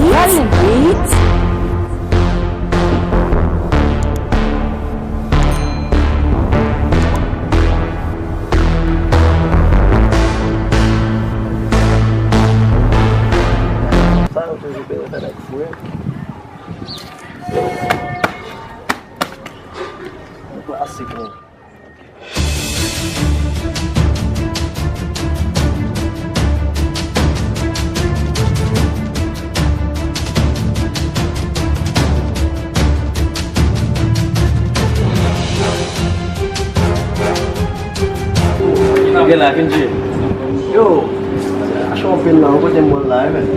Violent Beats. Fala o teu bebê, vai dar que foi. Um clássico. Lá, Kenji. Yo, acho que eu não vou ter muito lá, velho.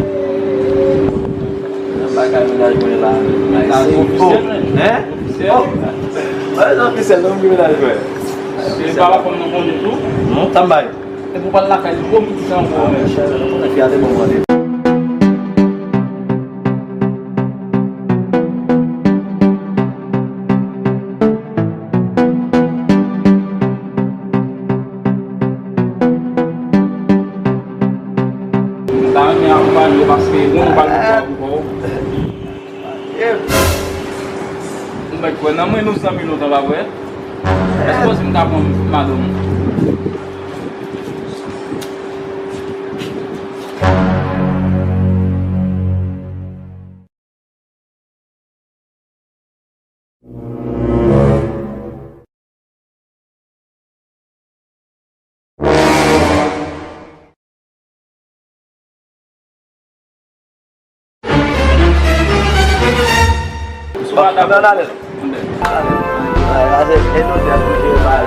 Vai caminhar com ele lá. Né? Mas não, oficial não me dá, velho. Ele fala como não pode tudo? Não, também. Eu vou para lá, cara, de competição. Eu tô aqui até bom ali. Tá, minha companhia vai ser um bagulho. Mas quando a mãe não sabe minutos lá, velho. É se você me dá uma madame. Vai dar nada. Mas ele não deve porque vai.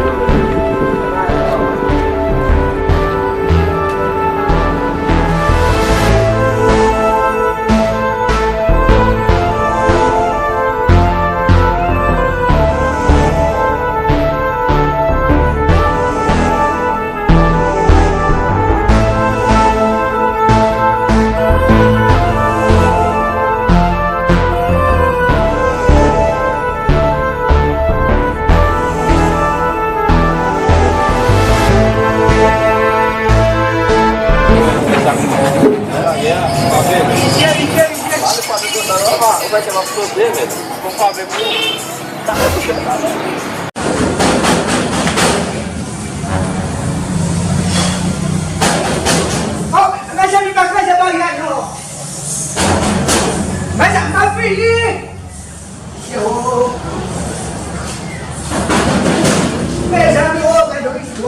Vai ter uma pessoa dele, velho. Vamos fazer com tá mas a única coisa baiano. Mas a filha. Eu. Veja meu olho isso.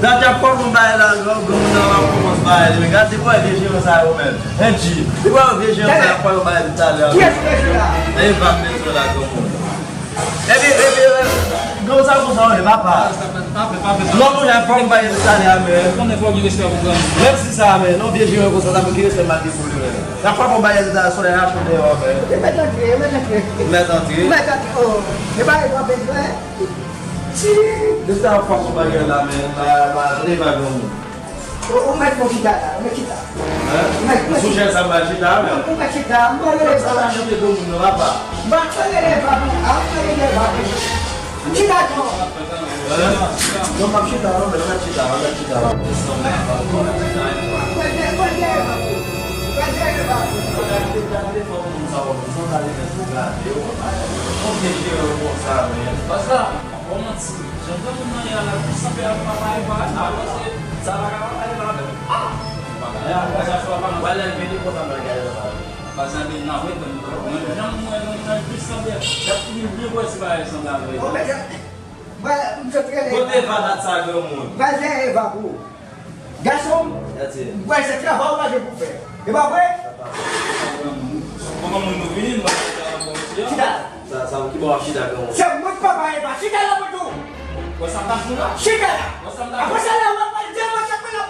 daqui a pouco não vai lá, vamos dar lá com os bailes, ligado? Depois a gente sai o mesmo. Gente, depois a gente sai para o baile italiano. Aí vai mesmo lá com o mundo. Não sabe o som, vai para. Não já para o baile italiano mesmo. Quando eu vou me deixar o gano. Mesmo se sabe, não vejo eu gostando porque eu sei mais de tudo. Já para o baile italiano, só é acho que eu velho. Mete aqui. Vai uma vez, né? Deixa eu fazer o baile lá mesmo, para levar o mundo. O médico te dá, o médico te dá. Sugestão vai te dar, meu. O médico te dá, Você está achando que todo mundo lá para? vai levar, te dá, Não vai te dar, não vai te dar, vai te dar. Vai levar, garçom, vai ser trabalho lá de buffet. E vai ver? Como muito vindo, mas Te dá. Sabe que bom, te dá, como? Se é muito papai, vai te dá lá muito. você tá com Chega lá. Agora você leva para dizer você pela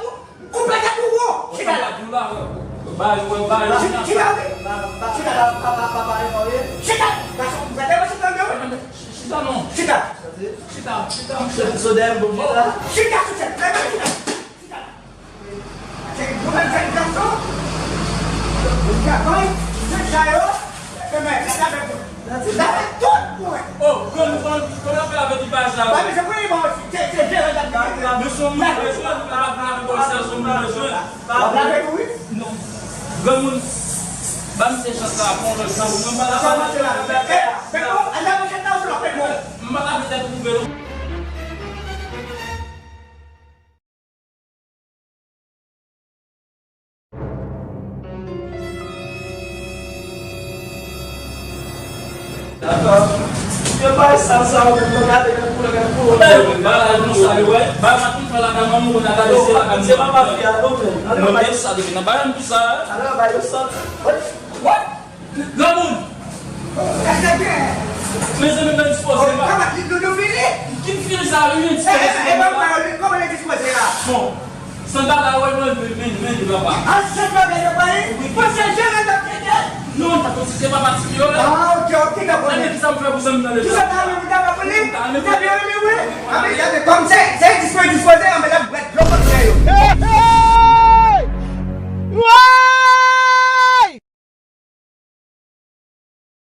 completa do vô. Chega lá. Chega lá. Chega lá. Garçom, vai levar você também. Chega. Sou deve, bom dia. Chega, você leva chega. Como é que é, garçom? Já vai? Você saiu? Como é que dá tudo, ué. Ô, quando eu pegava de baixo, Mas você foi embora, você gera da casa. eu sou muito, eu sou muito, Bam se chans la pon le sang. Mwen ba la Ça va, c'est là. Mais bon, elle a mangé dans le fait bon. mwen ba la peut-être trouver. D'accord. Je pas ça, on peut regarder pour le gars pour. Ba la sa yo, ba ma tout fa la ka maman ko na ka laisser la ka. C'est pas ma fille, non. Non, ça devient na ba tout ça. Alors, bah, je sens. What? Gamoun. Qu'est-ce que Mais je me mets disposé c'est? pas. Comment tu nous finis? Qui fait ça lui? Comment elle est disposée là? Bon. Sans dada ouais mais de papa. Ah, c'est pas bien de parler? Parce que j'ai un docteur. Non, t'as pas c'est pas particulier là. Ah, ok, d'accord. Ça me fait pour ça me dans le. Tu vas t'amener dans la police? Tu as bien aimé, oui? Ah, mais comme c'est